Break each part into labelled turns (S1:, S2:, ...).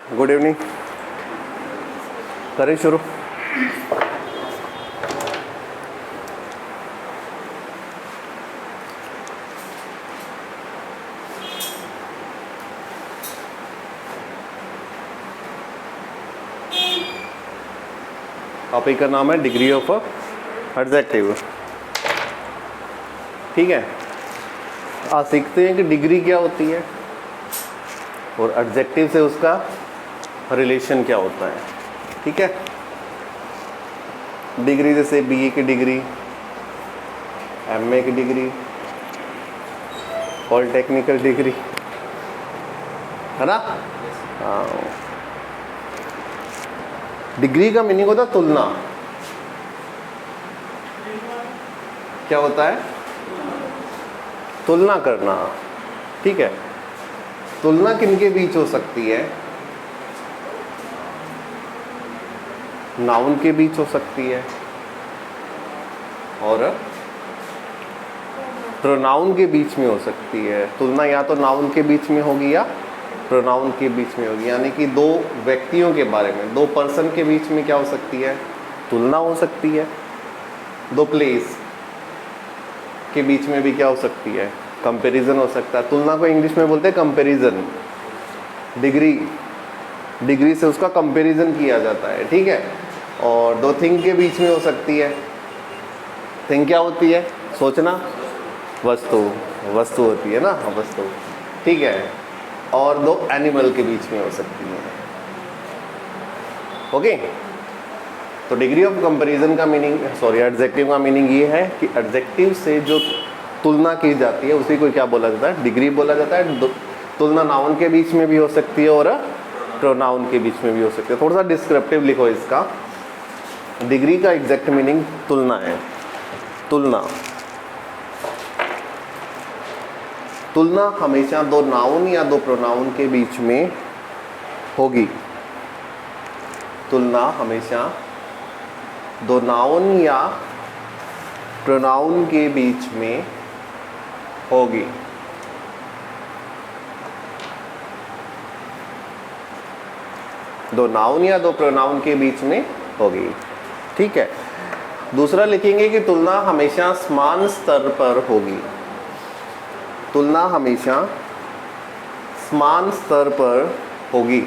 S1: Good evening. करें शुरू। Topic का नाम है डिग्री ऑफ एडजेक्टिव। ठीक है, आज सीखते हैं कि डिग्री क्या होती है और एडजेक्टिव से उसका रिलेशन क्या होता है। ठीक है, डिग्री जैसे बीए की डिग्री, एमए की डिग्री, पॉलिटेक्निकल डिग्री, है ना। डिग्री का मीनिंग होता है तुलना। क्या होता है? तुलना करना। ठीक है, तुलना किनके बीच हो सकती है? नाउन के बीच हो सकती है और प्रोनाउन के बीच में हो सकती है। तुलना या तो नाउन के बीच में होगी या प्रोनाउन के बीच में होगी, यानी कि दो व्यक्तियों के बारे में, दो पर्सन के बीच में क्या हो सकती है? तुलना हो सकती है। दो प्लेस के बीच में भी क्या हो सकती है? कंपैरिजन हो सकता है। तुलना को इंग्लिश में बोलते हैं कंपैरिजन। डिग्री से उसका कंपैरिजन किया जाता है। ठीक है, और दो थिंग के बीच में हो सकती है। थिंग क्या होती है? सोचना। वस्तु होती है ना, वस्तु। ठीक है, और दो एनिमल के बीच में हो सकती है। ओके, तो डिग्री ऑफ कंपैरिजन का मीनिंग, एडजेक्टिव का मीनिंग ये है कि एडजेक्टिव से जो तुलना की जाती है उसी को क्या बोला जाता है? डिग्री बोला जाता है। तुलना नाउन के बीच में भी हो सकती है और प्रोनाउन के बीच में भी हो सकती है। थोड़ा सा डिस्क्रिप्टिव लिखो इसका। डिग्री का एग्जैक्ट मीनिंग तुलना है। तुलना हमेशा दो नाउन या दो प्रोनाउन के बीच में होगी। तुलना हमेशा दो नाउन या प्रोनाउन के बीच में होगी। दो नाउन या दो प्रोनाउन के बीच में होगी। ठीक है, दूसरा लिखेंगे कि तुलना हमेशा समान स्तर पर होगी। तुलना हमेशा समान स्तर पर होगी।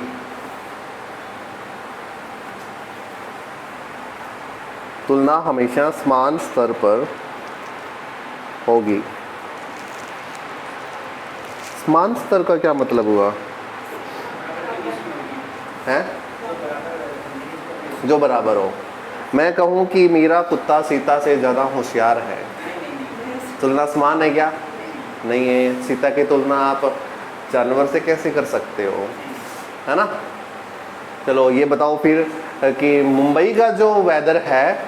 S1: तुलना हमेशा समान स्तर पर होगी। समान स्तर का क्या मतलब हुआ? है जो बराबर हो। मैं कहूँ कि मेरा कुत्ता सीता से ज़्यादा होशियार है, तुलना समान है क्या? नहीं है। सीता की तुलना आप जानवर से कैसे कर सकते हो, है ना। चलो ये बताओ फिर कि मुंबई का जो वेदर है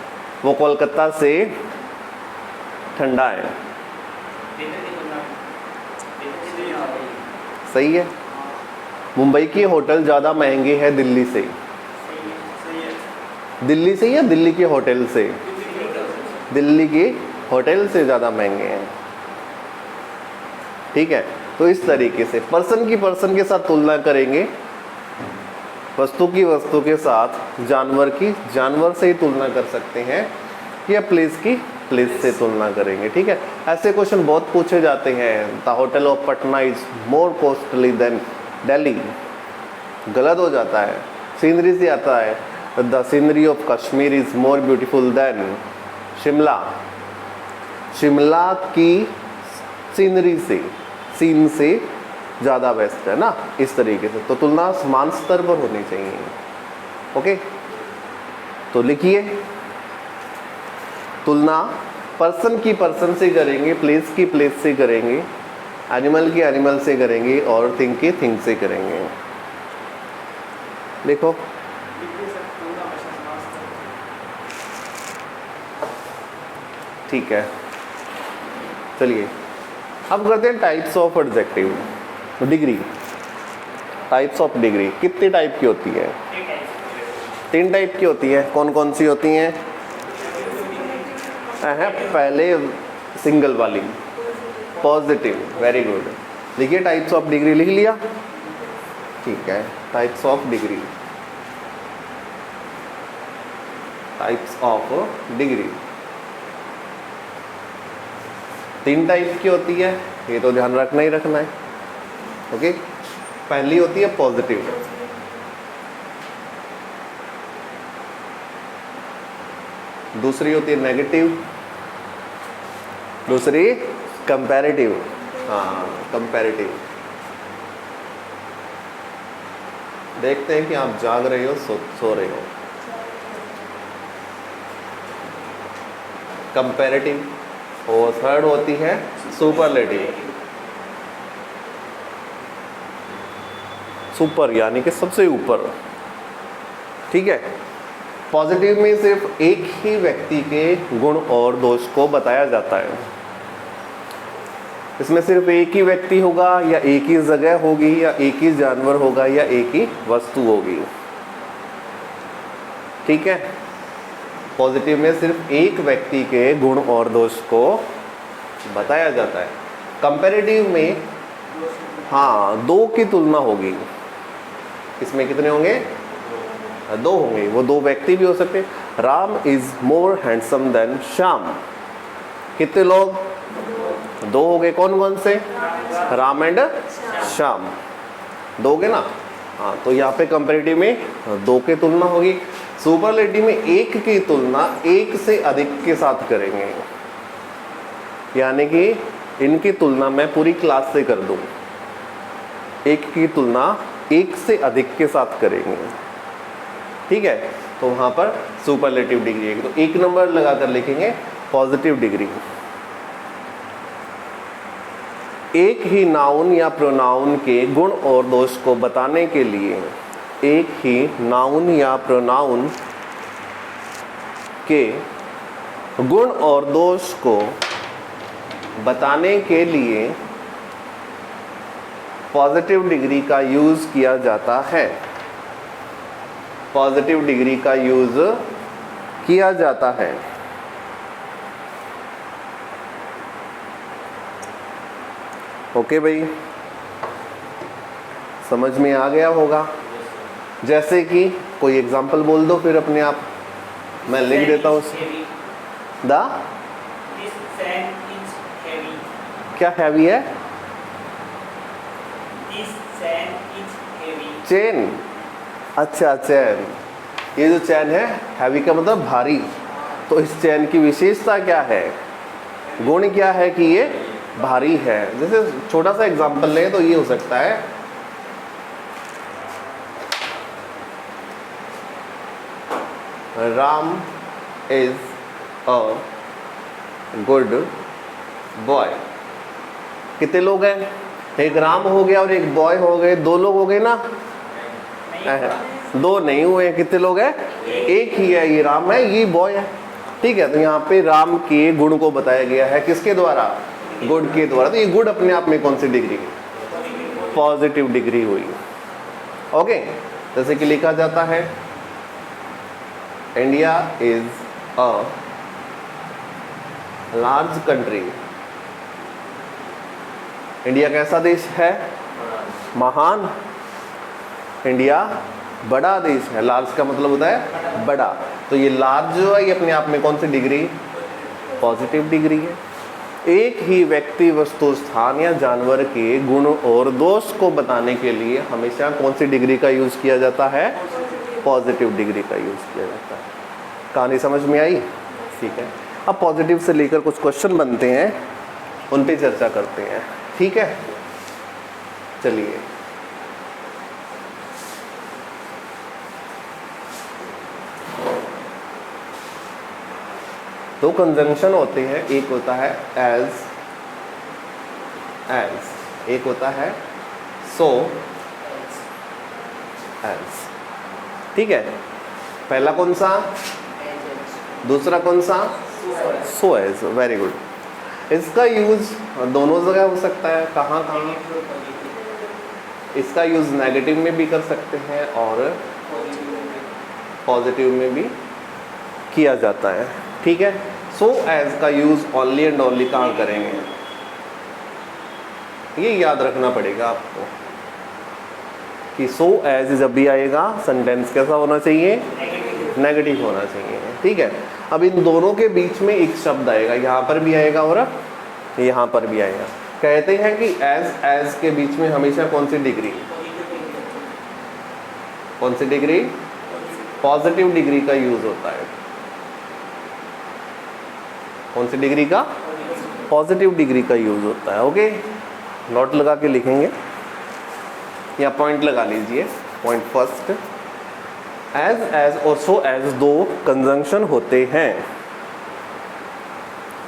S1: वो कोलकाता से ठंडा है। सही है। मुंबई के होटल ज़्यादा महंगे हैं दिल्ली से। दिल्ली से या दिल्ली के होटल से? दिल्ली के होटल से ज़्यादा महंगे हैं। ठीक है, तो इस तरीके से पर्सन की पर्सन के साथ तुलना करेंगे, वस्तु की वस्तु के साथ, जानवर की जानवर से ही तुलना कर सकते हैं, या प्लेस की प्लेस से तुलना करेंगे। ठीक है, ऐसे क्वेश्चन बहुत पूछे जाते हैं। The hotel of Patna is more costly than Delhi. गलत हो जाता है। सीनरी से आता है, the scenery of Kashmir is more beautiful than Shimla. Shimla की सीनरी से, सीन से ज़्यादा बेस्ट है ना, इस तरीके से। तो तुलना समान स्तर पर होनी चाहिए। ओके, तो लिखिए, तुलना पर्सन की पर्सन से करेंगे, प्लेस की प्लेस से करेंगे, एनिमल की एनिमल से करेंगे और थिंग की थिंग से करेंगे। देखो ठीक है, चलिए अब करते हैं types of adjective. Degree, types of degree कितने टाइप की होती है? 3 टाइप की होती है। कौन कौन सी होती हैं? पहले सिंगल वाली पॉजिटिव, वेरी गुड। लिखिए टाइप्स ऑफ डिग्री, लिख लिया। ठीक है, types of degree, types of degree 3 type की होती है, ये तो ध्यान रखना ही रखना है। ओके, पहली होती है पॉजिटिव, दूसरी होती है नेगेटिव, दूसरी कंपैरेटिव। हाँ, कंपैरेटिव। देखते हैं कि आप जाग रहे हो सो रहे हो। कंपैरेटिव। और थर्ड होती है सुपरलेटिव। सुपर यानी कि सबसे ऊपर। ठीक है, पॉजिटिव में सिर्फ एक ही व्यक्ति के गुण और दोष को बताया जाता है। इसमें सिर्फ एक ही व्यक्ति होगा, या एक ही जगह होगी, या एक ही जानवर होगा, या एक ही वस्तु होगी। ठीक है, पॉजिटिव में सिर्फ एक व्यक्ति के गुण और दोष को बताया जाता है। कंपैरेटिव में हाँ 2 की तुलना होगी। इसमें कितने होंगे? 2 होंगे। वो 2 व्यक्ति भी हो सकते हैं। Ram is more handsome than Shyam. कितने लोग? 2 हो गए। कौन कौन से? राम एंड श्याम। 2 हो गए ना। हाँ, तो यहाँ पे कंपैरेटिव में 2 की तुलना होगी। सुपरलेटिव में 1 की तुलना 1 से अधिक के साथ करेंगे, यानी कि इनकी तुलना मैं पूरी क्लास से कर दूं। 1 की तुलना 1 से अधिक के साथ करेंगे। ठीक है, तो वहाँ पर सुपरलेटिव डिग्री है। तो 1 नंबर लगाकर लिखेंगे पॉजिटिव डिग्री। एक ही नाउन या प्रोनाउन के गुण और दोष को बताने के लिए, एक ही नाउन या प्रोनाउन के गुण और दोष को बताने के लिए पॉजिटिव डिग्री का यूज किया जाता है। पॉजिटिव डिग्री का यूज किया जाता है। ओके भाई, समझ में आ गया होगा। जैसे कि कोई एग्जांपल बोल दो फिर अपने आप, मैं लिख देता हूँ। क्या हैवी है? चेन। अच्छा, चैन। ये जो चैन है, हैवी का मतलब भारी। तो इस चैन की विशेषता क्या है? गुण क्या है कि ये भारी है। जैसे छोटा सा एग्जांपल लें तो ये हो सकता है, Ram is a good boy. कितने लोग हैं? एक राम हो गया और एक बॉय हो गए, 2 लोग हो गए ना। 2 नहीं हुए। कितने लोग हैं? एक ही है। ये राम है, ये बॉय है। ठीक है, तो यहाँ पे राम के गुण को बताया गया है। किसके द्वारा? गुड के द्वारा। तो ये गुड अपने आप में कौन सी डिग्री? पॉजिटिव डिग्री हुई। ओके, जैसे कि लिखा जाता है, India is a large country. India कैसा देश है? महान। इंडिया बड़ा देश है। लार्ज का मतलब होता है बड़ा। तो ये लार्ज जो है, ये अपने आप में कौन सी डिग्री? पॉजिटिव डिग्री है। एक ही व्यक्ति, वस्तु, स्थान या जानवर के गुण और दोष को बताने के लिए हमेशा कौन सी डिग्री का यूज किया जाता है? पॉजिटिव डिग्री का यूज किया जाता है। कहानी समझ में आई? ठीक है, अब पॉजिटिव से लेकर कुछ क्वेश्चन बनते हैं, उन पे चर्चा करते हैं। ठीक है, चलिए। दो कंजंक्शन होते हैं, एक होता है एज, एक होता है सो, एज। ठीक है, पहला कौन सा? दूसरा कौन सा? So as. Very good. इसका यूज दोनों जगह हो सकता है। कहाँ कहाँ? इसका यूज नेगेटिव में भी कर सकते हैं और पॉजिटिव में भी किया जाता है। ठीक है, सो एज का यूज ओनली एंड ओनली कहाँ करेंगे? ये याद रखना पड़ेगा आपको। कि सो एज जब भी आएगा सेंटेंस कैसा होना चाहिए, नेगेटिव होना चाहिए। ठीक है, अब इन दोनों के बीच में एक शब्द आएगा, यहाँ पर भी आएगा और यहाँ पर भी आएगा। कहते हैं कि एज के बीच में हमेशा कौन सी डिग्री, कौन सी डिग्री, पॉजिटिव डिग्री का यूज होता है। कौन सी डिग्री का, पॉजिटिव डिग्री का यूज होता है। ओके, नोट लगा के लिखेंगे या पॉइंट लगा लीजिए। पॉइंट फर्स्ट, एज और सो एज दो कंजंक्शन होते हैं।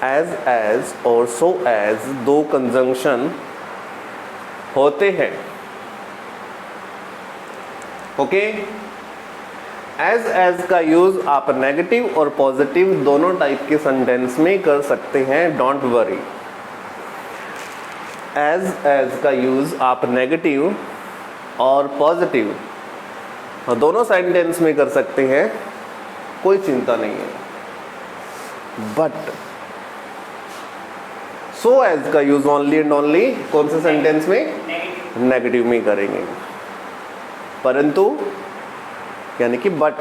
S1: एज और सो एज दो कंजंक्शन होते हैं। ओके, एज का यूज आप नेगेटिव और पॉजिटिव दोनों टाइप के सेंटेंस में कर सकते हैं, डोंट वरी। एज का यूज आप नेगेटिव और पॉजिटिव दोनों सेंटेंस में कर सकते हैं, कोई चिंता नहीं है। बट सो एज का यूज ओनली एंड ओनली कौन से सेंटेंस में, नेगेटिव में करेंगे। परंतु यानी कि बट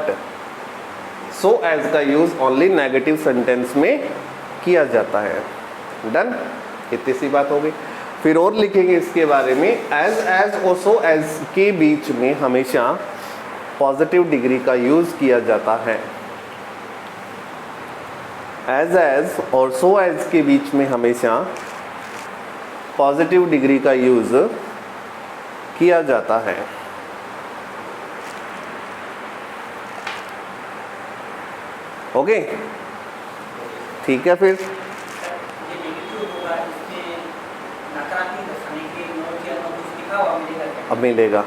S1: सो एज का यूज ओनली नेगेटिव सेंटेंस में किया जाता है। डन, इतनी सी बात हो गई। फिर और लिखेंगे इसके बारे में, एज और सो एज के बीच में हमेशा पॉजिटिव डिग्री का यूज किया जाता है। एज और सो एज के बीच में हमेशा पॉजिटिव डिग्री का यूज किया जाता है। ओके, ठीक है। फिर अब मिलेगा,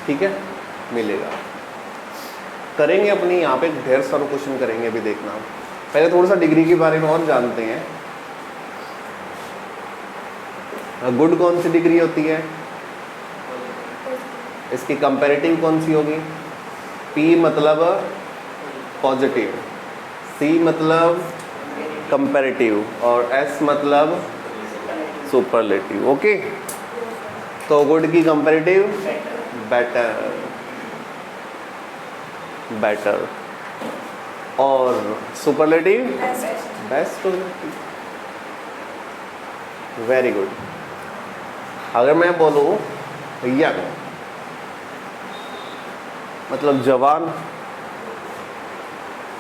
S1: ठीक है, मिलेगा। करेंगे अपनी यहाँ पे ढेर सारे क्वेश्चन करेंगे, अभी देखना। पहले थोड़ा सा डिग्री के बारे में और जानते हैं। गुड कौन सी डिग्री होती है, इसकी कंपैरेटिव कौन सी होगी? P मतलब पॉजिटिव, C मतलब कंपैरेटिव और S मतलब सुपरलेटिव। ओके, तो गुड की कंपैरेटिव बेटर, बेटर, और सुपरलेटिव बेस्ट हो जाती। Very good. अगर मैं बोलूँ यंग मतलब जवान,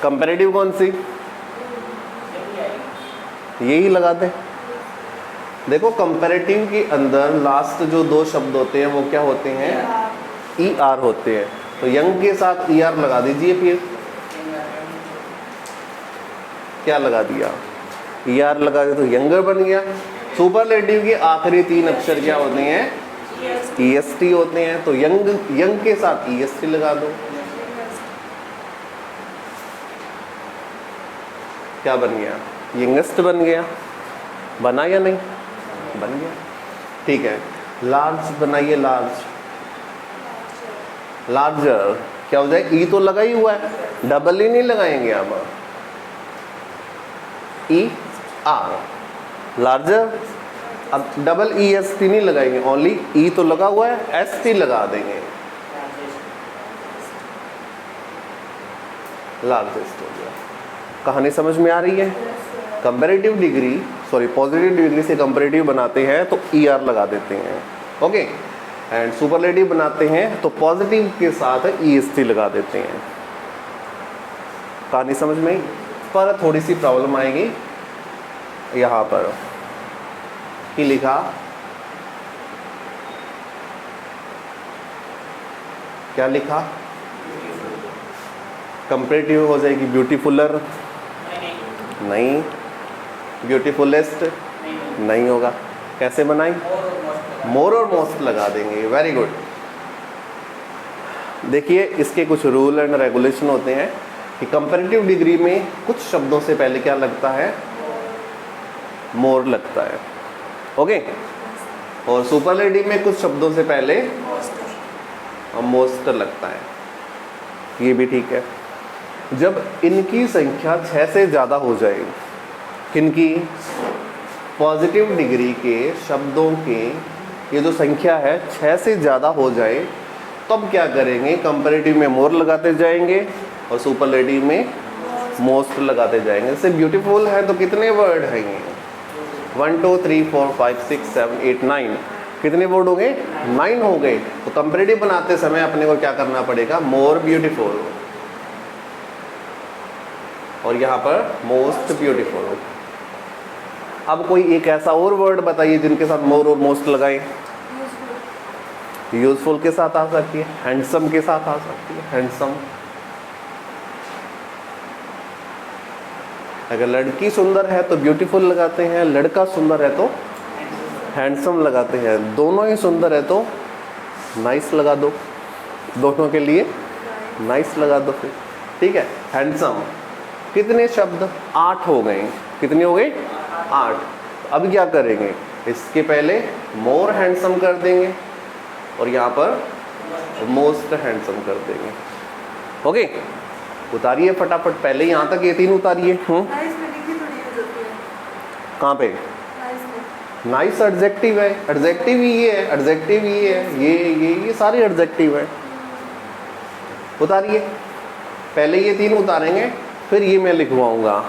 S1: कंपैरेटिव कौन सी, यही लगा दें। देखो कंपैरेटिव के अंदर लास्ट जो दो शब्द होते हैं वो क्या होते हैं, ER होते हैं। तो यंग के साथ ER लगा दीजिए। फिर क्या लगा दिया, ER लगा दिया तो यंगर बन गया। सुपरलेटिव के आखिरी तीन अक्षर क्या होते हैं, EST होते हैं। तो यंग के साथ EST लगा दो, क्या बन गया, यंगेस्ट बन गया। बना या नहीं, बन गया। ठीक है, लार्ज बनाइए, लार्ज, लार्जर क्या हो जाए, ई तो लगा ही हुआ है, डबल ही नहीं लगाएंगे आप, ER लार्जर। अब डबल EST नहीं लगाएंगे, ओनली ई तो लगा हुआ है, ST लगा देंगे, लार्जेस्ट हो गया। कहानी समझ में आ रही है? Comparative degree, sorry positive degree से कंपैरेटिव बनाते हैं तो ER लगा देते हैं। ओके, एंड सुपरलेटिव बनाते हैं तो पॉजिटिव के साथ EST लगा देते हैं। कहानी समझ में आई? पर थोड़ी सी प्रॉब्लम आएगी यहाँ पर कि लिखा क्या, लिखा कंपैरेटिव हो जाएगी ब्यूटीफुलर, नहीं, ब्यूटीफुलेस्ट नहीं होगा। कैसे बनाई, मोर और मोस्ट लगा देंगे। Very good. देखिए इसके कुछ रूल एंड रेगुलेशन होते हैं कि कंपैरेटिव डिग्री में कुछ शब्दों से पहले क्या लगता है, मोर लगता है। ओके, और सुपरलेटिव में कुछ शब्दों से पहले मोस्ट लगता है। ये भी ठीक है। जब इनकी संख्या 6 से ज़्यादा हो जाए, किनकी, पॉजिटिव डिग्री के शब्दों के ये जो संख्या है 6 से ज़्यादा हो जाए तब क्या करेंगे, कंपैरेटिव में मोर लगाते जाएंगे और सुपरलेटिव में मोस्ट लगाते जाएंगे। जैसे ब्यूटीफुल है तो कितने वर्ड हैं ये, 1 2 3 4 5 6 7 8 9, कितने वर्ड हो गए, 9 हो गए। तो कंपैरेटिव बनाते समय अपने को क्या करना पड़ेगा, मोर ब्यूटीफुल और यहाँ पर मोस्ट ब्यूटीफुल। अब कोई एक ऐसा और वर्ड बताइए जिनके साथ मोर और मोस्ट लगाएं। यूजफुल के साथ आ सकती है, हैंडसम के साथ आ सकती है, हैंडसम। अगर लड़की सुंदर है तो ब्यूटीफुल लगाते हैं, लड़का सुंदर है तो हैंडसम लगाते हैं, दोनों ही सुंदर है तो नाइस लगा दो, दोनों के लिए नाइस लगा दो फिर, ठीक है। हैंडसम कितने शब्द, 8 हो गए, कितने हो गए, 8। अब क्या करेंगे, इसके पहले मोर हैंडसम कर देंगे और यहाँ पर मोस्ट हैंडसम कर देंगे। ओके, उतारिए फटाफट, पहले यहाँ तक ये 3 उतारिए। कहाँ पे, नाइस एडजेक्टिव है, एडजेक्टिव ही ये है, एडजेक्टिव ही है, ये सारे एडजेक्टिव है। उतारिए, पहले ये 3 उतारेंगे फिर ये मैं लिखवाऊंगा।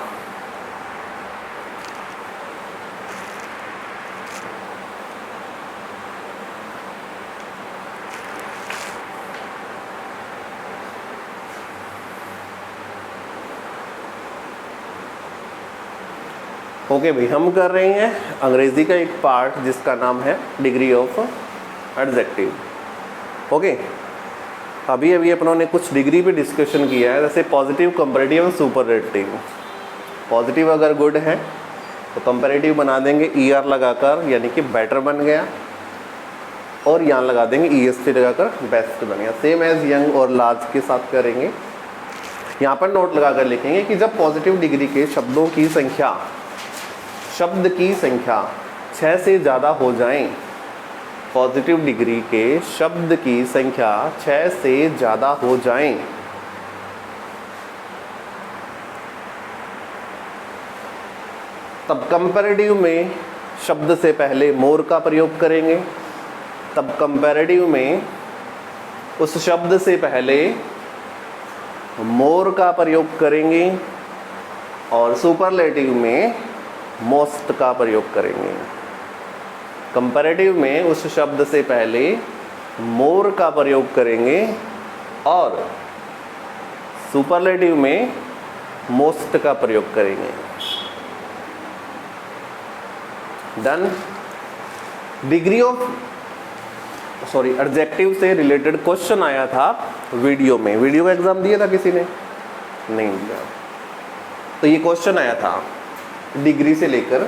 S1: ओके भाई, हम कर रहे हैं अंग्रेजी का एक पार्ट जिसका नाम है डिग्री ऑफ एडजेक्टिव। ओके, अभी अपनों ने कुछ डिग्री पे डिस्कशन किया है, जैसे पॉजिटिव, कंपैरेटिव और सुपरलेटिव। पॉजिटिव अगर गुड है तो कंपैरेटिव बना देंगे ER लगाकर, यानी कि बेटर बन गया, और यहाँ लगा देंगे EST लगाकर बेस्ट बन गया। सेम एज यंग और लार्ज के साथ करेंगे। यहाँ पर नोट लगाकर लिखेंगे कि जब पॉजिटिव डिग्री के शब्दों की संख्या, शब्द की संख्या 6 से ज़्यादा हो जाएं, पॉजिटिव डिग्री के शब्द की संख्या 6 से ज़्यादा हो जाएं, तब कंपैरेटिव में शब्द से पहले मोर का प्रयोग करेंगे। तब कंपैरेटिव में उस शब्द से पहले मोर का प्रयोग करेंगे और सुपरलेटिव में मोस्ट का प्रयोग करेंगे। कंपैरेटिव में उस शब्द से पहले मोर का प्रयोग करेंगे और सुपरलेटिव में मोस्ट का प्रयोग करेंगे। डन। डिग्री ऑफ एडजेक्टिव से रिलेटेड क्वेश्चन आया था वीडियो में। वीडियो का एग्जाम दिया था किसी ने? नहीं दिया। तो ये क्वेश्चन आया था डिग्री से लेकर।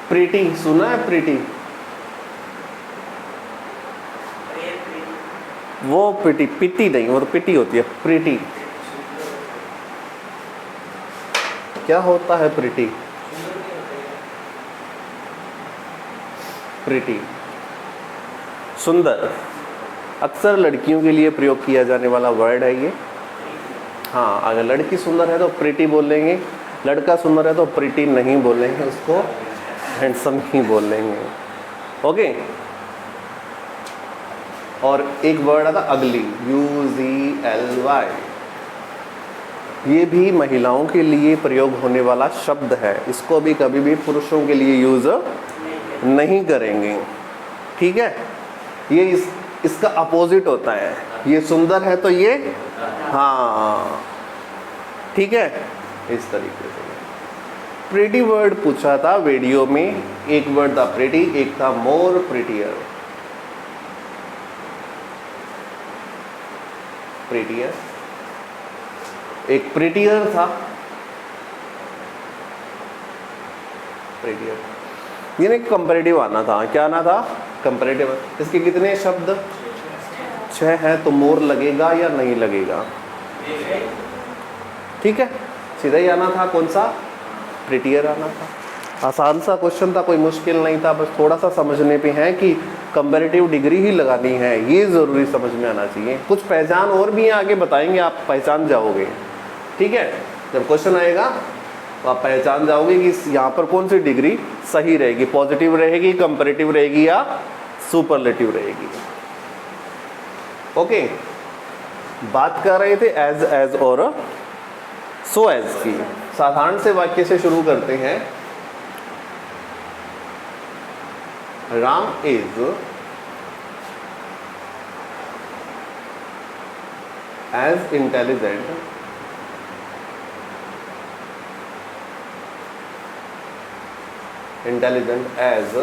S1: प्रीटी सुना है? प्रीटी, वो प्रीटी, पिटी नहीं, वो तो पिटी होती है। प्रीटी क्या होता है? प्रीटी, प्रीटी सुंदर, अक्सर लड़कियों के लिए प्रयोग किया जाने वाला वर्ड है ये। हाँ, अगर लड़की सुंदर है तो प्रीटी बोलेंगे, लड़का सुंदर है तो प्रीटी नहीं बोलेंगे, उसको हैंडसम ही बोलेंगे। ओके। और एक वर्ड आता अगली, UZLY, ये भी महिलाओं के लिए प्रयोग होने वाला शब्द है। इसको भी कभी भी पुरुषों के लिए यूज नहीं करेंगे, ठीक है। ये इसका अपोजिट होता है। ये सुंदर है तो ये, हाँ ठीक है, इस तरीके से। प्रीटी वर्ड पूछा था वीडियो में, एक वर्ड था प्रीटी, एक था मोर प्रीटियर। प्रीटियर, एक प्रीटियर था, प्रीटियर। ये नहीं, कंपैरेटिव आना था। क्या आना था? कंपैरेटिव। इसके कितने शब्द? 6 है, तो मोर लगेगा या नहीं लगेगा? ठीक है, सीधा ही आना था। कौन सा? प्रीटियर आना था। आसान सा क्वेश्चन था, कोई मुश्किल नहीं था। बस थोड़ा सा समझने पे है कि कंपैरेटिव डिग्री ही लगानी है, ये ज़रूरी समझ में आना चाहिए। कुछ पहचान और भी आगे बताएंगे, आप पहचान जाओगे, ठीक है। जब क्वेश्चन आएगा तो तो आप पहचान जाओगे कि यहाँ पर कौन सी डिग्री सही रहेगी, पॉजिटिव रहेगी, कंपैरेटिव रहेगी या सुपरलेटिव रहेगी। ओके, बात कर रहे थे एज और सो एज की। साधारण से वाक्य से शुरू करते हैं। Ram is as intelligent as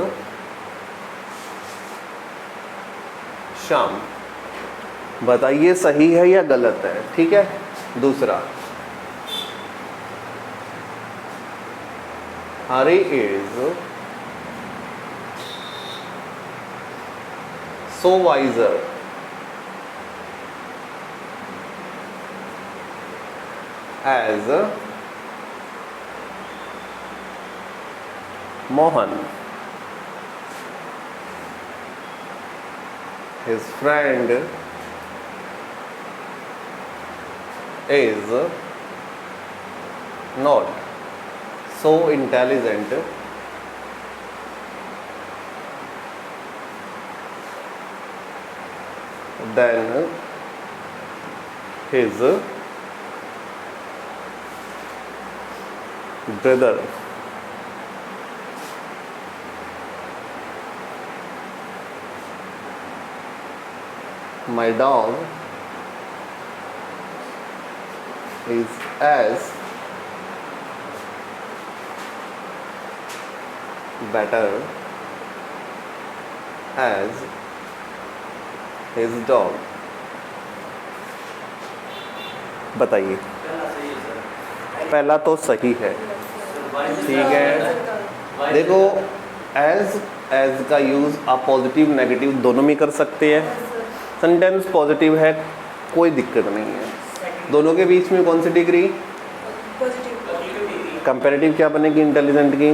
S1: Shyam. बताइए सही है या गलत है। ठीक है। दूसरा, Hari is so wiser as Mohan. His friend is not so intelligent than his brother. My dog is as better as his dog. बताइए। पहला तो सही है। ठीक है। देखो, एज का यूज़ आप पॉजिटिव नेगेटिव दोनों में कर सकते हैं। सेंटेंस पॉजिटिव है, कोई दिक्कत नहीं है। दोनों के बीच में कौन सी डिग्री? कंपैरेटिव क्या बनेगी इंटेलिजेंट की?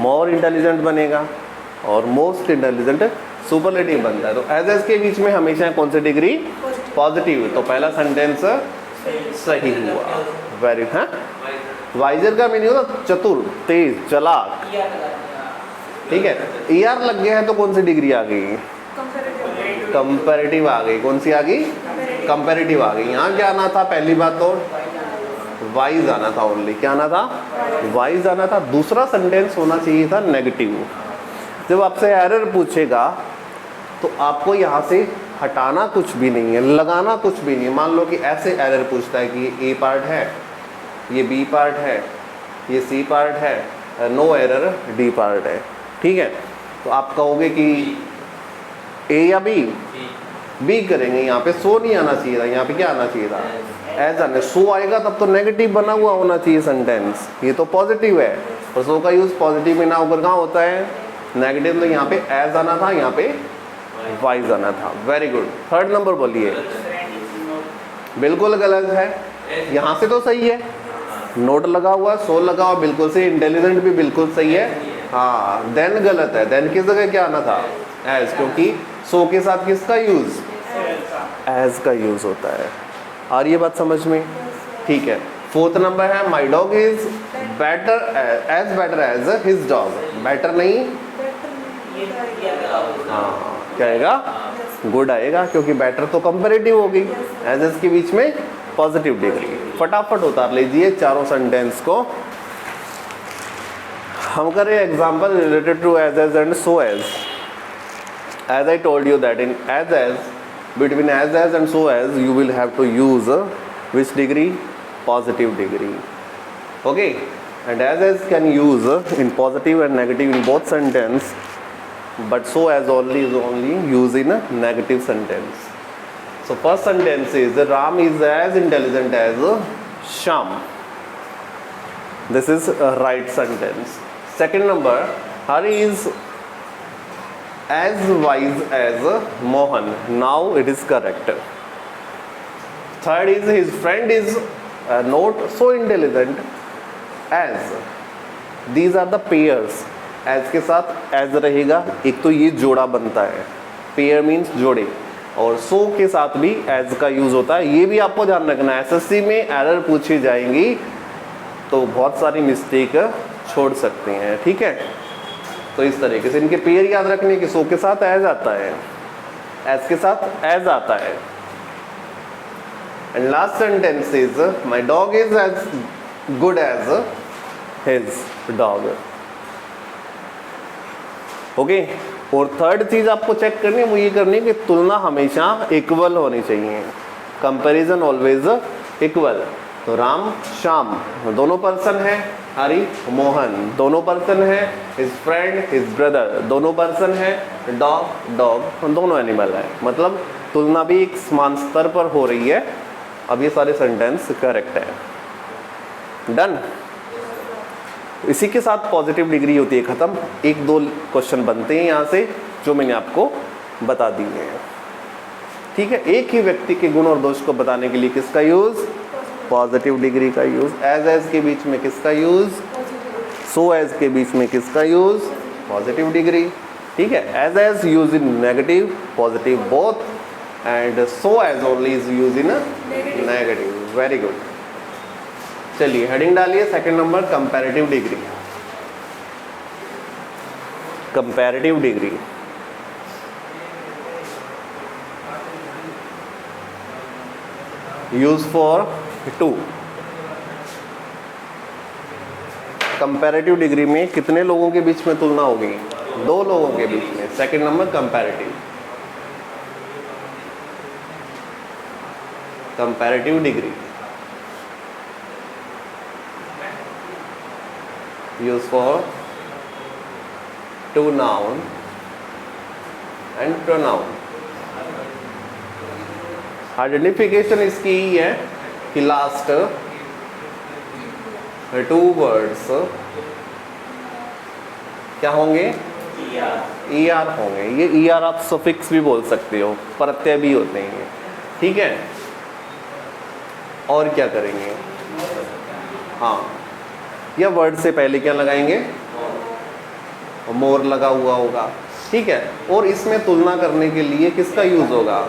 S1: मोर इंटेलिजेंट बनेगा, और मोस्ट इंटेलिजेंट सुपरलेटिव बनता है। तो एज के बीच में हमेशा कौन सी डिग्री? पॉजिटिव। तो पहला सेंटेंस सही हुआ। वेरी। हाँ, वाइजर का मीनिंग होता चतुर, तेज, चालाक। ठीक है। ER लग गया है तो कौन सी डिग्री आ गई? कंपैरेटिव आ गई। कौन सी आ गई? कंपैरेटिव आ गई। यहाँ क्या आना था? पहली बात तो वाइज आना था। ओनली क्या आना था? वाइज आना था। दूसरा सेंटेंस होना चाहिए था नेगेटिव। जब आपसे एरर पूछेगा तो आपको यहाँ से हटाना कुछ भी नहीं है, लगाना कुछ भी नहीं है। मान लो कि ऐसे एरर पूछता है कि ये A पार्ट है, ये B पार्ट है, ये C पार्ट है, नो एरर D पार्ट है। ठीक है। तो आप कहोगे कि A या B? B करेंगे। यहाँ पे सो नहीं आना चाहिए था, यहाँ पे क्या आना चाहिए था? एज आना। सो आएगा तब तो नेगेटिव बना हुआ होना चाहिए सेंटेंस। ये तो पॉजिटिव है, और सो का यूज़ पॉजिटिव में ना होकर कहाँ होता है? नेगेटिव। तो यहाँ पे एज आना था, यहाँ पे वाइज आना था। Very good. थर्ड नंबर बोलिए। बिल्कुल गलत है। यहाँ से तो सही है, नोट लगा हुआ, सो लगा हुआ, बिल्कुल सही। इंटेलिजेंट भी बिल्कुल सही है। हाँ, देन गलत है। देन किस जगह क्या आना था? एज, क्योंकि सो के साथ किसका यूज? एज का यूज होता है। आ रही है बात समझ में? ठीक है। फोर्थ नंबर है my dog is better as his dog. Better नहीं, हाँ क्या आएगा? गुड आएगा, क्योंकि बेटर तो कंपैरेटिव हो गई। एज के बीच में पॉजिटिव डिग्री। फटाफट उतार लीजिए चारों सेंटेंस को। हम करें example related to as and so as. As I told you that in as between as and so as you will have to use which degree? Positive degree. Okay, and as can use in positive and negative in both sentence, but so as only is only used in a negative sentence. So first sentence is Ram is as intelligent as Shyam. This is a right sentence. Second number, Hari is as wise as Mohan. Now it is correct. Third is his friend is not so intelligent as. These are the pairs. as के साथ as रहेगा। एक तो ये जोड़ा बनता है, pair means जोड़े, और so के साथ भी as का यूज होता है। ये भी आपको ध्यान रखना है। SSC में एरर पूछी जाएंगी तो बहुत सारी मिस्टेक छोड़ सकते हैं, ठीक है। तो इस तरीके से इनके पेयर याद रखने की, सो के साथ एज आता है, एज के साथ एज आता है। And last sentence is my dog is as good as his dog. Okay. और थर्ड चीज आपको चेक करनी है, वो ये करनी है कि तुलना हमेशा इक्वल होनी चाहिए, कंपैरिजन ऑलवेज इक्वल। तो राम श्याम दोनों पर्सन है, हरि मोहन दोनों पर्सन है, हिज फ्रेंड हिज ब्रदर दोनों पर्सन है, डॉग डॉग दोनों एनिमल है। मतलब तुलना भी एक समान स्तर पर हो रही है। अब ये सारे सेंटेंस करेक्ट है। डन। इसी के साथ पॉजिटिव डिग्री होती है खत्म। एक दो क्वेश्चन बनते हैं यहाँ से जो मैंने आपको बता दिए हैं, ठीक है। एक ही व्यक्ति के गुण और दोष को बताने के लिए किसका यूज? पॉजिटिव डिग्री का यूज। एज के बीच में किसका यूज? सो एज के बीच में किसका यूज? पॉजिटिव डिग्री, ठीक है। As use in negative, positive both, and so as only is use in negative. Very good. चलिए हेडिंग डालिए second number, comparative degree. Comparative degree use for two. Comparative degree में कितने लोगों के बीच में तुलना होगी? दो लोगों के बीच में। Second number comparative. Comparative degree use for two noun and pronoun. Identification इसकी ही है कि लास्ट टू वर्ड्स क्या होंगे? ER होंगे। ये ER आप सफिक्स भी बोल सकते हो, प्रत्यय भी होते हैं, ठीक है। और क्या करेंगे? हाँ, या वर्ड से पहले क्या लगाएंगे? मोर लगा हुआ होगा, ठीक है। और इसमें तुलना करने के लिए किसका यूज होगा?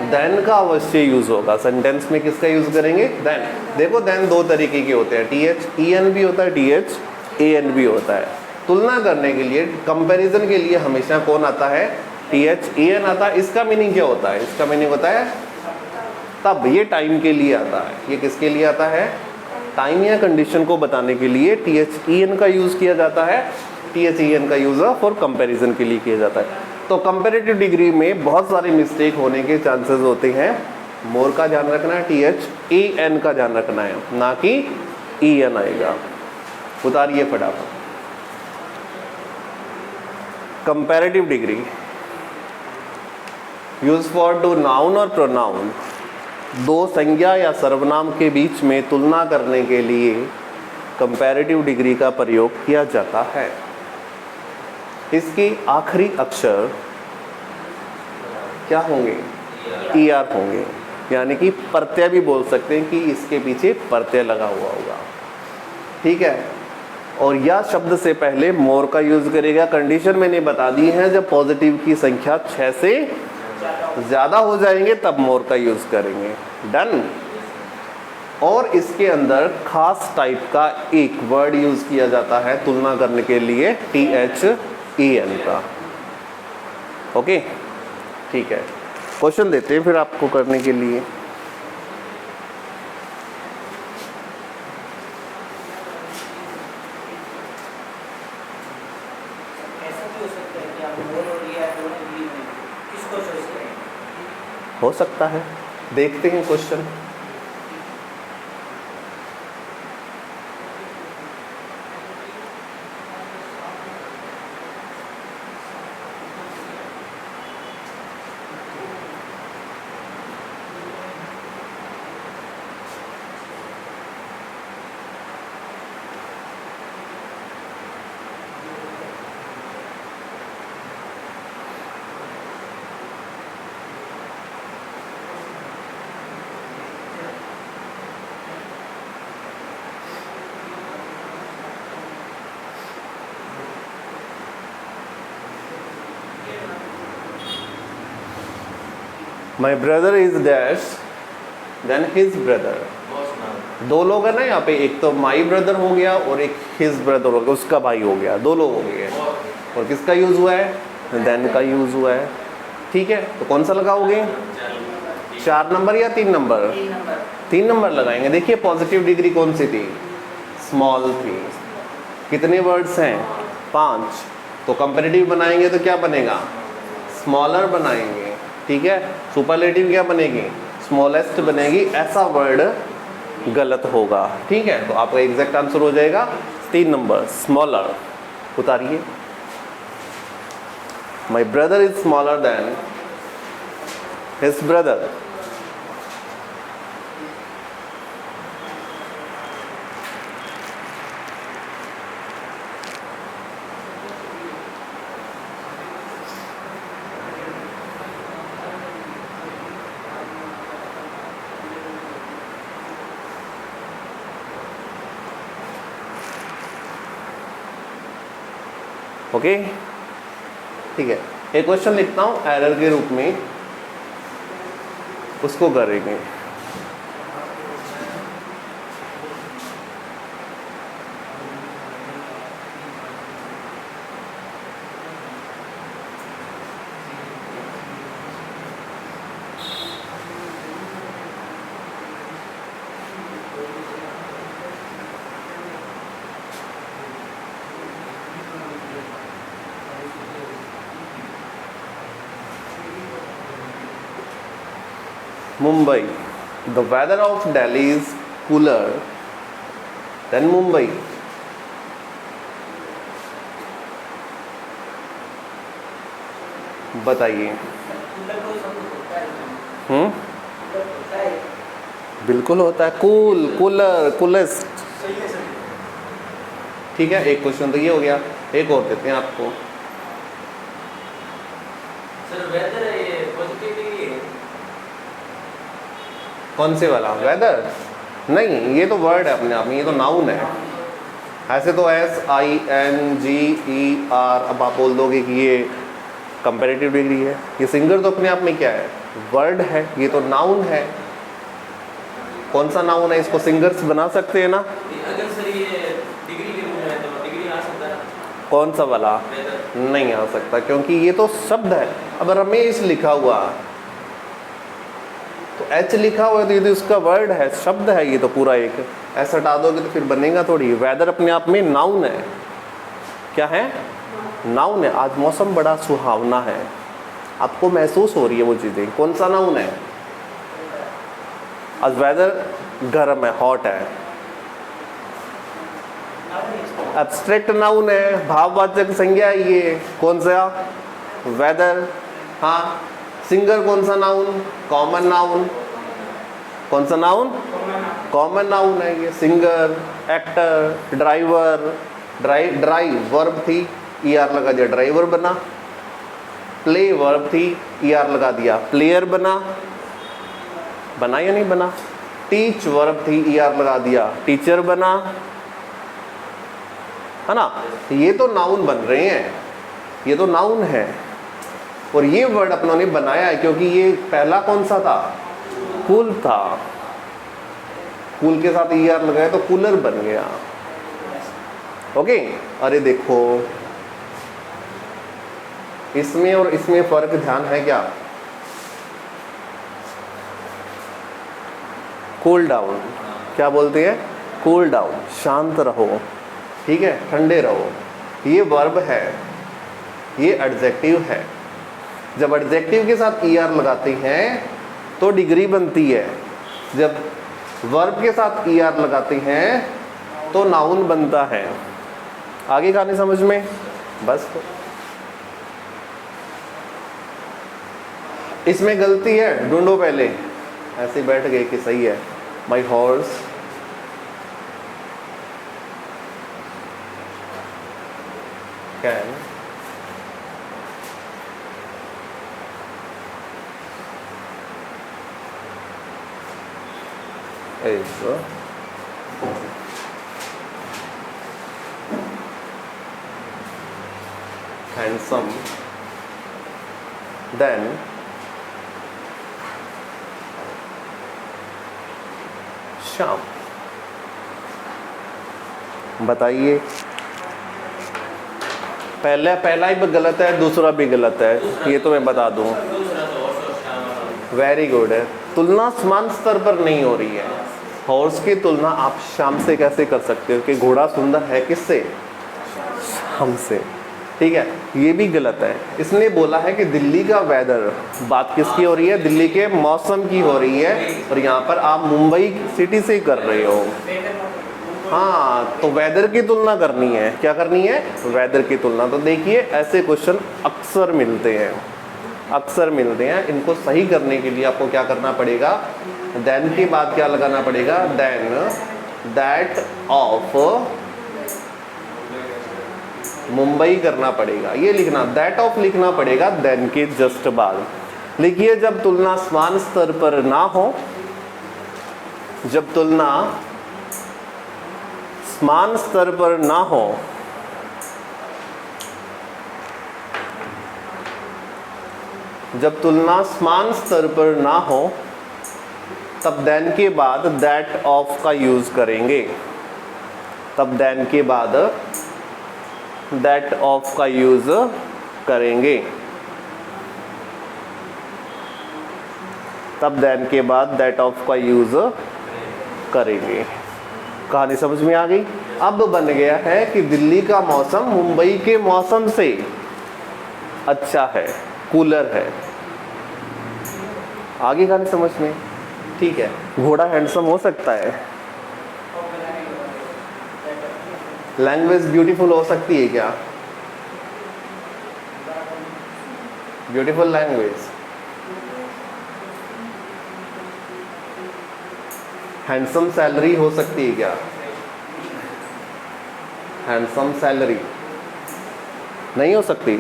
S1: देन का अवश्य यूज होगा। सेंटेंस में किसका यूज करेंगे? देन। देखो देन दो तरीके के होते हैं, THEN भी होता है, THAN भी होता है। तुलना करने के लिए, कंपैरिजन के लिए हमेशा कौन आता है? THAN आता है। इसका मीनिंग क्या होता है? इसका मीनिंग होता है तब। ये टाइम के लिए आता है। ये किसके लिए आता है? टाइम या कंडीशन को बताने के लिए THEN का यूज किया जाता है। THEN का यूज फॉर कंपैरिजन के लिए किया जाता है। तो कंपैरेटिव डिग्री में बहुत सारे मिस्टेक होने के चांसेस होते हैं। मोर का ध्यान रखना है, THAN का ध्यान रखना है, ना कि EN आएगा। उतारिए फटाफट। Comparative degree use for two noun और प्रोनाउन। दो संज्ञा या सर्वनाम के बीच में तुलना करने के लिए कंपैरेटिव डिग्री का प्रयोग किया जाता है। इसके आखिरी अक्षर क्या होंगे? ER होंगे। यानी कि प्रत्यय भी बोल सकते हैं कि इसके पीछे प्रत्यय लगा हुआ होगा, ठीक है। और या शब्द से पहले मोर का यूज करेगा। कंडीशन मैंने बता दी है, जब पॉजिटिव की संख्या 6 से ज़्यादा हो जाएंगे तब मोर का यूज करेंगे। डन। और इसके अंदर खास टाइप का एक वर्ड यूज किया जाता है तुलना करने के लिए, THEN का। ओके, ठीक है। क्वेश्चन देते हैं फिर आपको करने के लिए। हो सकता है, देखते हैं question. My brother is dash, then his brother. दो लोग है ना यहाँ पे, एक तो माई ब्रदर हो गया और एक हिज ब्रदर हो गया, उसका भाई हो गया, दो लोग हो गए। और किसका यूज हुआ है? देन का यूज हुआ है। ठीक है, तो कौन सा लगाओगे? 4 नंबर या 3 नंबर? 3 नंबर लगाएंगे। देखिए पॉजिटिव डिग्री कौन सी थी? स्मॉल थी। कितने वर्ड्स हैं? 5। तो कंपैरेटिव बनाएंगे तो क्या बनेगा? स्मॉलर बनाएंगे। ठीक है, सुपरलेटिव क्या बनेगी? स्मॉलेस्ट बनेगी। ऐसा वर्ड गलत होगा। ठीक है, तो आपका एग्जैक्ट आंसर हो जाएगा 3 नंबर, स्मॉलर। उतारिए। My brother is smaller than his brother. Okay, ठीक है। एक क्वेश्चन लिखता हूं एरर के रूप में, उसको करेंगे। Mumbai. The weather of Delhi is cooler than Mumbai. बताइए। बिल्कुल होता है। Cool, cooler, coolest. ठीक है, एक क्वेश्चन तो ये हो गया। एक और देते हैं आपको।
S2: सर वेदर है ये पॉजिटिव डिग्री है।
S1: कौन से वाला? वेदर? नहीं, ये तो वर्ड है अपने आप में, ये तो नाउन है। ऐसे तो SINGER, अब आप बोल दोगे कि ये कंपैरेटिव डिग्री है। ये सिंगर तो अपने आप में क्या है? वर्ड है। ये तो नाउन है। कौन सा नाउन है? इसको सिंगर्स बना सकते हैं ना?
S2: अगर सर ये डिग्री के रूप में है तो डिग्री आ सकता है।
S1: कौन सा वाला?
S2: वेदर
S1: नहीं आ सकता, क्योंकि ये तो शब्द है। अब रमेश लिखा हुआ तो H लिखा हुआ है, तो ये तो उसका वर्ड है, शब्द है। ये तो पूरा एक ऐसा हटा दोगे तो फिर बनेगा थोड़ी। वेदर अपने आप में नाउन है। क्या है? नाउन है। आज मौसम बड़ा सुहावना है, आपको महसूस हो रही है वो चीज़ें। कौन सा नाउन है? आज वेदर गर्म है, हॉट है। एब्स्ट्रैक्ट नाउन है, भाववाचक संज्ञा है ये। कौन सा? वेदर। हाँ, सिंगर कौन सा नाउन? Common noun. कौन सा नाउन? कॉमन नाउन है ये। Singer, actor, driver. Drive verb थी, ER लगा दिया, ड्राइवर बना। प्ले वर्ब थी, ER लगा दिया, प्लेयर बना। बना या नहीं बना? टीच वर्ब थी, ER लगा दिया, टीचर बना, है ना? ये तो नाउन बन रहे हैं, ये तो नाउन है। और ये वर्ड अपनों ने बनाया है क्योंकि ये पहला कौन सा था? कूल था। कूल के साथ ER लगाया तो कूलर बन गया। ओके। अरे देखो, इसमें और इसमें फर्क ध्यान है क्या? कूल डाउन, क्या बोलते हैं? कूल डाउन, शांत रहो। ठीक है, ठंडे रहो। ये वर्ब है, ये एडजेक्टिव है। जब एडजेक्टिव के साथ ER लगाते हैं तो डिग्री बनती है। जब वर्ब के साथ ER लगाते हैं तो नाउन बनता है। आगे कहानी समझ में? बस तो इसमें गलती है, ढूंढो पहले। ऐसे बैठ गए कि सही है। My horse can is handsome than Shyam. बताइए। पहला ही गलत है, दूसरा भी गलत है, ये तो मैं बता दूं।
S2: दूसरा तो हॉर्स और श्याम।
S1: वेरी गुड है। तुलना समान स्तर पर नहीं हो रही है। हॉर्स की तुलना आप शाम से कैसे कर सकते हो कि घोड़ा सुंदर है किससे? शाम से। ठीक है, ये भी गलत है। इसने बोला है कि दिल्ली का वेदर, बात किसकी हो रही है? दिल्ली के मौसम की हो रही है, और यहाँ पर आप मुंबई सिटी से कर रहे हो। हाँ, तो वेदर की तुलना करनी है। क्या करनी है? वेदर की तुलना। तो देखिए, ऐसे क्वेश्चन अक्सर मिलते हैं, अक्सर मिलते हैं। इनको सही करने के लिए आपको क्या करना पड़ेगा? देन के बाद क्या लगाना पड़ेगा? देन दैट ऑफ मुंबई करना पड़ेगा। ये लिखना, दैट ऑफ लिखना पड़ेगा देन के जस्ट बाद। लिखिए, जब तुलना समान स्तर पर ना हो, जब तुलना समान स्तर पर ना हो, जब तुलना समान स्तर पर ना हो, तब देन के बाद दैट ऑफ का यूज करेंगे। तब देन के बाद दैट ऑफ का यूज करेंगे। तब देन के बाद दैट ऑफ का यूज करेंगे। कहानी समझ में आ गई? अब बन गया है कि दिल्ली का मौसम मुंबई के मौसम से अच्छा है, कूलर है। आगे कहानी समझ में? ठीक है। घोड़ा हैंडसम हो सकता है, लैंग्वेज ब्यूटीफुल हो सकती है क्या? Beautiful language. हैंडसम सैलरी हो सकती है क्या? हैंडसम सैलरी नहीं हो सकती।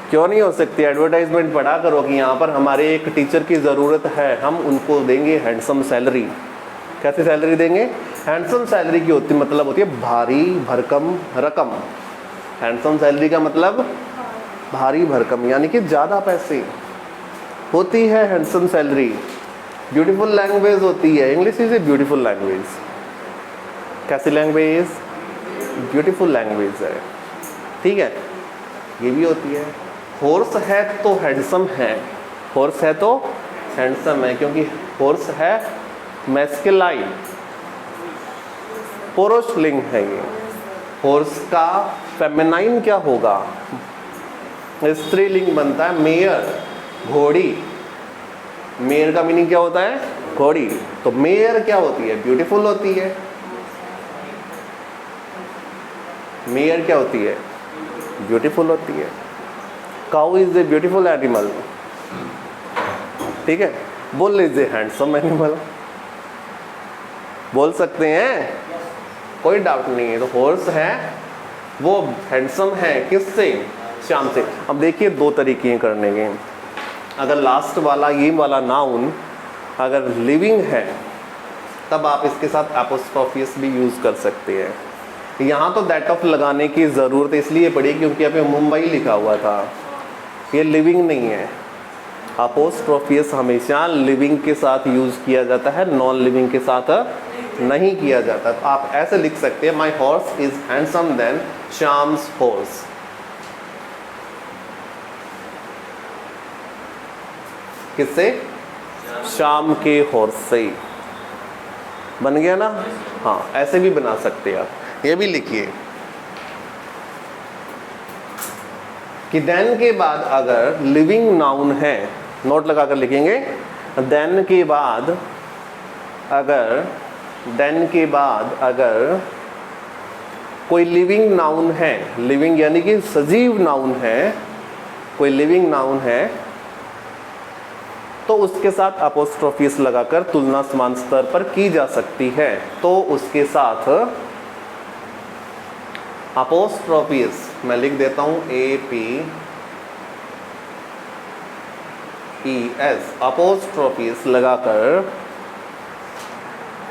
S1: क्यों नहीं हो सकती? एडवर्टाइजमेंट पढ़ा करो कि यहाँ पर हमारे एक टीचर की ज़रूरत है, हम उनको देंगे हैंडसम सैलरी। कैसे सैलरी देंगे? हैंडसम सैलरी की होती मतलब होती है भारी भरकम रकम। हैंडसम सैलरी का मतलब भारी भरकम, यानी कि ज़्यादा पैसे होती है हैंडसम सैलरी। ब्यूटीफुल लैंग्वेज होती है। English is a beautiful language. कैसी लैंग्वेज? ब्यूटीफुल लैंग्वेज है। ठीक है, ये भी होती है। हॉर्स है तो हैंडसम है, हॉर्स है तो हैंडसम है, क्योंकि हॉर्स है मैस्कुलाइन, पुरुष लिंग है ये। हॉर्स का फेमिनाइन क्या होगा? स्त्रीलिंग बनता है मेयर, घोड़ी। मेयर का मीनिंग क्या होता है? घोड़ी। तो मेयर क्या होती है? ब्यूटीफुल होती है। मेयर क्या होती है? ब्यूटीफुल होती है। Cow is a beautiful animal. ठीक है, बोल लीजिए हैंडसम एनिमल, बोल सकते हैं, कोई डाउट नहीं है। तो हॉर्स है वो हैंडसम है किससे? शाम से। अब देखिए, दो तरीके हैं करने के। अगर लास्ट वाला ये वाला नाउन अगर लिविंग है, तब आप इसके साथ एपोस्ट्रोफियस भी यूज़ कर सकते हैं। यहाँ तो दैट ऑफ लगाने की ज़रूरत इसलिए पड़ी क्योंकि यहाँ पे मुंबई लिखा हुआ था, ये लिविंग नहीं है। अपोस्ट्रोफियस हमेशा लिविंग के साथ यूज़ किया जाता है, नॉन लिविंग के साथ नहीं किया जाता। तो आप ऐसे लिख सकते हैं, my horse is handsome than Shyam's horse. किससे? शाम के हॉर्स से। बन गया ना? हाँ, ऐसे भी बना सकते हैं आप। ये भी लिखिए कि देन के बाद अगर लिविंग नाउन है, नोट लगाकर लिखेंगे, देन के बाद अगर, देन के बाद अगर कोई लिविंग नाउन है, लिविंग यानी कि सजीव नाउन है, कोई लिविंग नाउन है, तो उसके साथ अपोस्ट्रोफिस लगाकर तुलना समान स्तर पर की जा सकती है। तो उसके साथ अपोस्ट्रोफिस मैं लिख देता हूं, APES, अपोस्ट्रोफिस लगाकर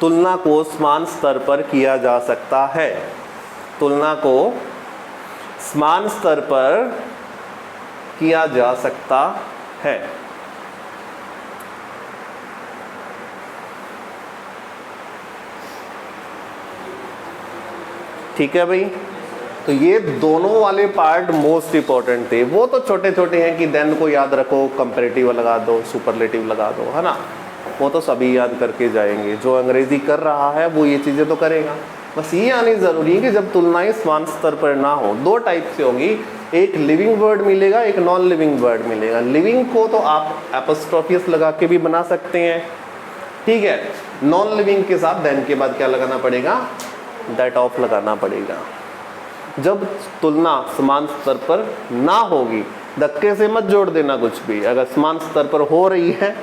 S1: तुलना को समान स्तर पर किया जा सकता है। तुलना को समान स्तर पर किया जा सकता है। ठीक है भाई। तो ये दोनों वाले पार्ट मोस्ट इंपॉर्टेंट थे। वो तो छोटे छोटे हैं कि देन को याद रखो, कंपैरेटिव लगा दो, सुपरलेटिव लगा दो, है ना, वो तो सभी याद करके जाएंगे। जो अंग्रेजी कर रहा है वो ये चीज़ें तो करेगा। बस ये आनी ज़रूरी है कि जब तुलनाएं समान स्तर पर ना हो, दो टाइप से होगी, एक लिविंग वर्ड मिलेगा, एक नॉन लिविंग वर्ड मिलेगा। लिविंग को तो आप एपोस्ट्रोफियस लगा के भी बना सकते हैं, ठीक है। नॉन लिविंग के साथ देन के बाद क्या लगाना पड़ेगा, दैट ऑफ लगाना पड़ेगा। जब तुलना समान स्तर पर ना होगी, धक्के से मत जोड़ देना कुछ भी। अगर समान स्तर पर हो रही है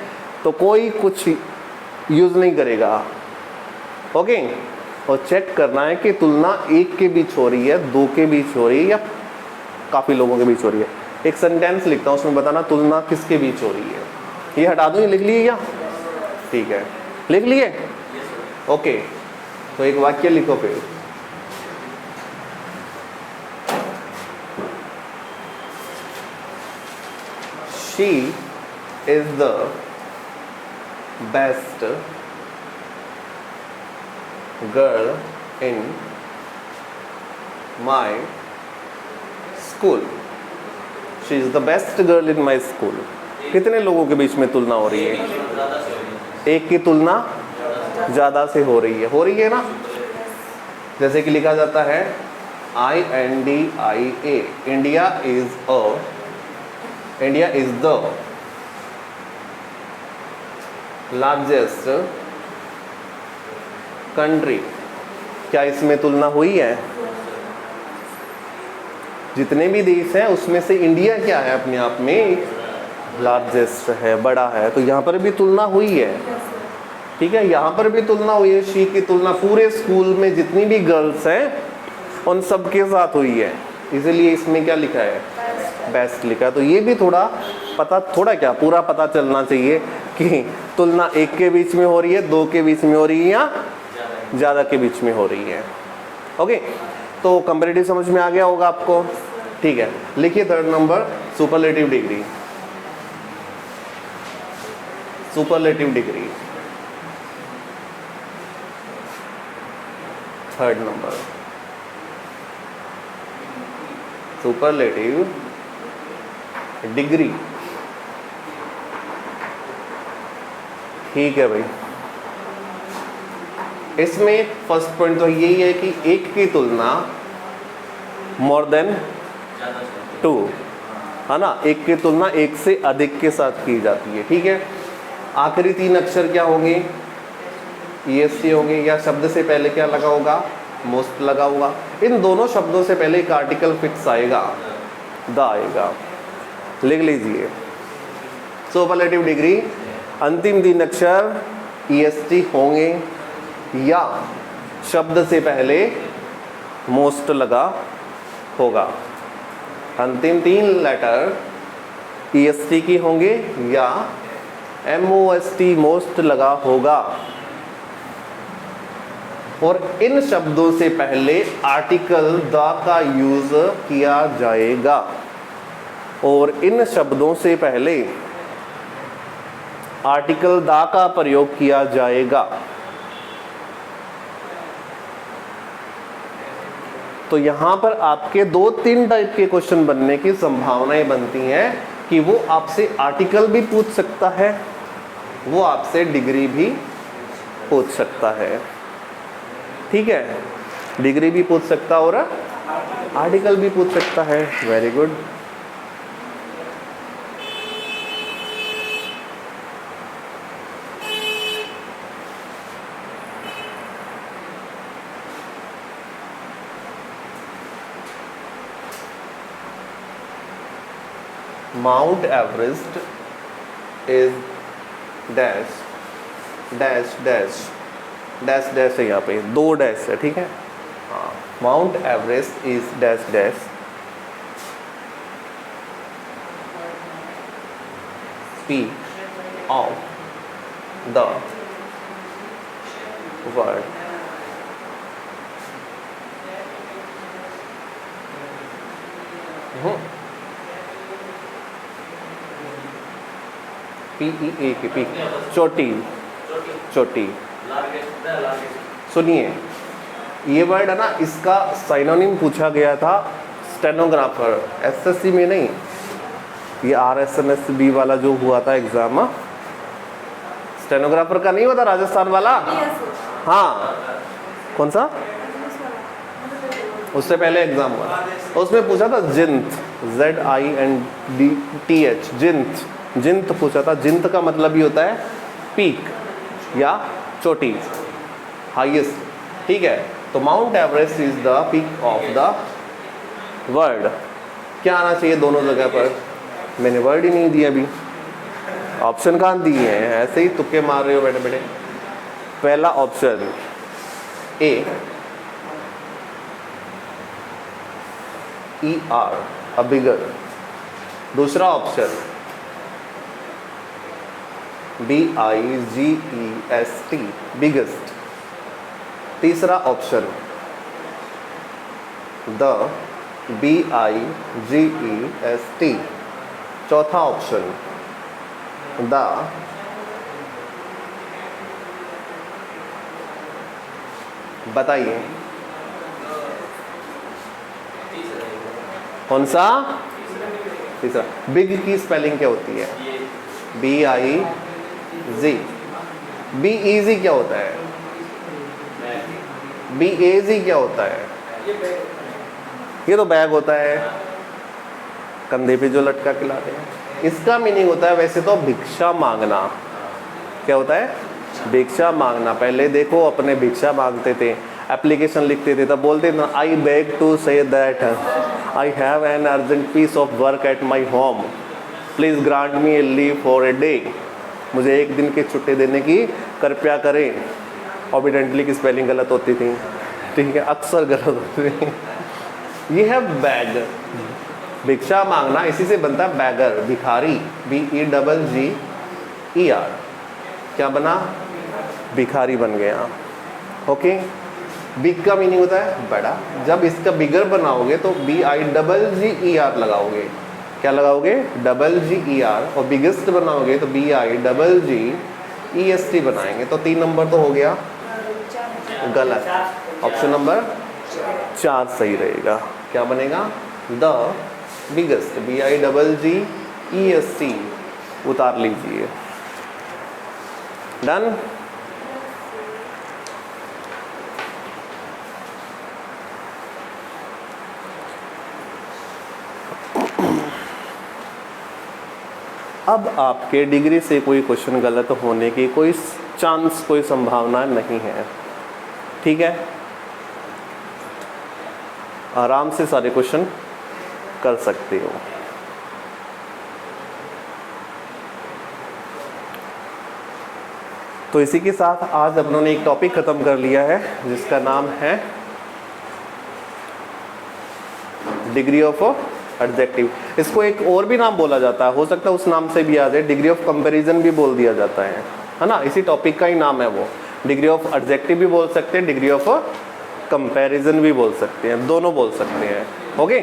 S1: तो कोई कुछ यूज़ नहीं करेगा, ओके। और चेक करना है कि तुलना एक के बीच हो रही है, दो के बीच हो रही है, या काफ़ी लोगों के बीच हो रही है। एक सेंटेंस लिखता हूँ, उसमें बताना तुलना किसके बीच हो रही है। ये हटा दूँ, ये लिख लिए क्या, ठीक है, लिख लिए, ओके। तो एक वाक्य लिखो फिर। She is the best girl in my school. She is the best girl in my school. कितने लोगों के बीच में तुलना हो रही है, एक की तुलना ज़्यादा से हो रही है ना। जैसे कि लिखा जाता है INDIA, India is the largest country. क्या इसमें तुलना हुई है? जितने भी देश हैं उसमें से इंडिया क्या है, अपने आप में लार्जेस्ट है, बड़ा है। तो यहाँ पर भी तुलना हुई है, ठीक है, यहाँ पर भी तुलना हुई है। शी की तुलना पूरे स्कूल में जितनी भी गर्ल्स हैं उन सब के साथ हुई है, इसीलिए इसमें क्या लिखा है, बेस्ट लिखा है। तो ये भी थोड़ा क्या पूरा पता चलना चाहिए कि तुलना एक के बीच में हो रही है, दो के बीच में हो रही है, या ज़्यादा के बीच में हो रही है, ओके। तो कंपैरेटिव समझ में आ गया होगा आपको, ठीक है। लिखिए third number, superlative degree. Superlative degree third number, superlative degree, ठीक है भाई। इसमें फर्स्ट पॉइंट तो यही है कि एक की तुलना मोर देन टू, है ना, एक की तुलना एक से अधिक के साथ की जाती है, ठीक है। आखिरी तीन अक्षर क्या होंगे, EST होंगे, या शब्द से पहले क्या लगा होगा, मोस्ट लगा होगा। इन दोनों शब्दों से पहले एक आर्टिकल फिक्स आएगा, द आएगा, लिख लीजिए। सुपरलेटिव डिग्री अंतिम तीन अक्षर EST होंगे, या शब्द से पहले मोस्ट लगा होगा। अंतिम तीन लेटर EST की होंगे या MOST मोस्ट लगा होगा। और इन शब्दों से पहले आर्टिकल द का यूज किया जाएगा, और इन शब्दों से पहले आर्टिकल द का प्रयोग किया जाएगा। तो यहाँ पर आपके 2-3 टाइप के क्वेश्चन बनने की संभावनाएं बनती हैं कि वो आपसे आर्टिकल भी पूछ सकता है, वो आपसे डिग्री भी पूछ सकता है, ठीक है। डिग्री भी पूछ सकता है और आर्टिकल भी पूछ सकता है। Very good. Mount Everest is dash dash dash dash dash है, यहाँ पे 2 डैश है, ठीक है। हाँ, mount Everest is dash dash speak of the word PEA की पी, चोटी, चोटी। सुनिए, ये वर्ड है ना, इसका साइनोनिम पूछा गया था स्टेनोग्राफर, एसएससी में नहीं, ये RSMSB वाला जो हुआ था एग्जाम, स्टेनोग्राफर का नहीं हुआ था राजस्थान वाला। हाँ, कौन सा, उससे पहले एग्जाम हुआ तो उसमें पूछा था जिंथ, ZINTH, जिंथ, जिंथ पूछा था। जिंथ का मतलब ही होता है पीक या चोटी, हाईएस्ट, ठीक है। तो mount Everest is the peak of the world. क्या आना चाहिए दोनों जगह पर, मैंने वर्ड ही नहीं दिया अभी, ऑप्शन कहाँ दिए हैं, ऐसे ही तुक्के मार रहे हो बैठे बैठे। पहला ऑप्शन ए ER, अ बिगर। दूसरा ऑप्शन BIGEST, बिगेस्ट। तीसरा ऑप्शन द BIGEST। चौथा ऑप्शन द। बताइए कौन सा तीसरा। बिग की स्पेलिंग क्या होती है, BIG। BEZ क्या होता है, BAZ क्या होता है, ये तो बैग होता है, कंधे पे जो लटका के लाते हैं। इसका मीनिंग होता है वैसे तो भिक्षा मांगना। क्या होता है, भिक्षा मांगना। पहले देखो अपने भिक्षा मांगते थे, एप्लीकेशन लिखते थे, तब बोलते थे I beg to say that I have an urgent piece of work at my home, please grant me a leave for a day. मुझे एक दिन की छुट्टी देने की कृपया करें। ऑबिडेंटली की स्पेलिंग गलत होती थी, ठीक है, अक्सर गलत होती थी। ये है बैग, भिक्षा मांगना, इसी से बनता है बैगर, भिखारी, BEGGER। क्या बना, भिखारी बन गया। ओके, बिग का मीनिंग होता है बड़ा। जब इसका बिगर बनाओगे तो BIGGER लगाओगे। क्या लगाओगे, GGER। और बिगेस्ट बनाओगे तो BIGGEST बनाएंगे। तो 3 नंबर तो हो गया गलत, ऑप्शन नंबर 4 सही रहेगा। क्या बनेगा, द बिगेस्ट, BIGGEST उतार लीजिए। डन। अब आपके डिग्री से कोई क्वेश्चन गलत होने की कोई चांस, कोई संभावना नहीं है, ठीक है। आराम से सारे क्वेश्चन कर सकते हो। तो इसी के साथ आज अपनों ने एक टॉपिक खत्म कर लिया है जिसका नाम है डिग्री ऑफ एडजेक्टिव। इसको एक और भी नाम बोला जाता है, हो सकता है उस नाम से भी आ जाए, डिग्री ऑफ कंपैरिजन भी बोल दिया जाता है ना। इसी टॉपिक का ही नाम है वो, डिग्री ऑफ एडजेक्टिव भी बोल सकते हैं, डिग्री ऑफ कंपैरिजन भी बोल सकते हैं, दोनों बोल सकते हैं। ओके,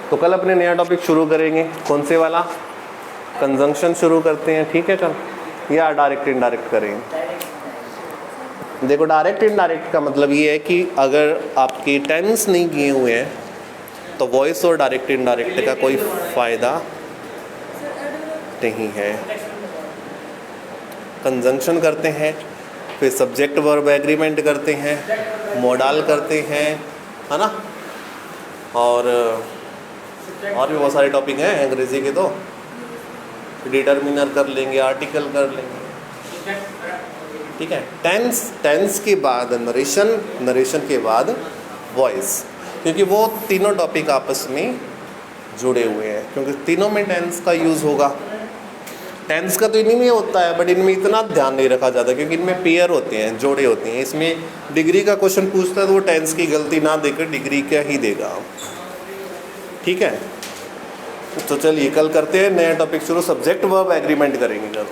S1: तो कल अपने नया टॉपिक शुरू करेंगे। कौन से वाला, कंजंक्शन शुरू करते हैं, ठीक है कल, या डायरेक्ट इनडायरेक्ट करेंगे। देखो डायरेक्ट इनडायरेक्ट का मतलब ये है कि अगर आपके टेंस नहीं किए हुए हैं तो वॉइस और डायरेक्ट इनडायरेक्ट का कोई फ़ायदा नहीं है। कंजंक्शन करते हैं, फिर सब्जेक्ट वर्ब एग्रीमेंट करते हैं, मोडाल करते हैं, है ना, और भी बहुत सारे टॉपिक हैं अंग्रेज़ी के। तो डिटर्मिनर कर लेंगे, आर्टिकल कर लेंगे, ठीक है। टेंस के बाद नरेशन, नरेशन के बाद वॉइस, क्योंकि वो तीनों टॉपिक आपस में जुड़े हुए हैं, क्योंकि तीनों में टेंस का यूज़ होगा। टेंस का तो इन्हीं में होता है, बट इनमें इतना ध्यान नहीं रखा जाता क्योंकि इनमें पेयर होते हैं, जोड़े होते हैं। इसमें डिग्री का क्वेश्चन पूछता है तो वो टेंस की गलती ना देकर डिग्री का ही देगा, ठीक है। तो चलिए कल करते हैं नया टॉपिक शुरू, सब्जेक्ट वर्ब एग्रीमेंट करेंगे कल।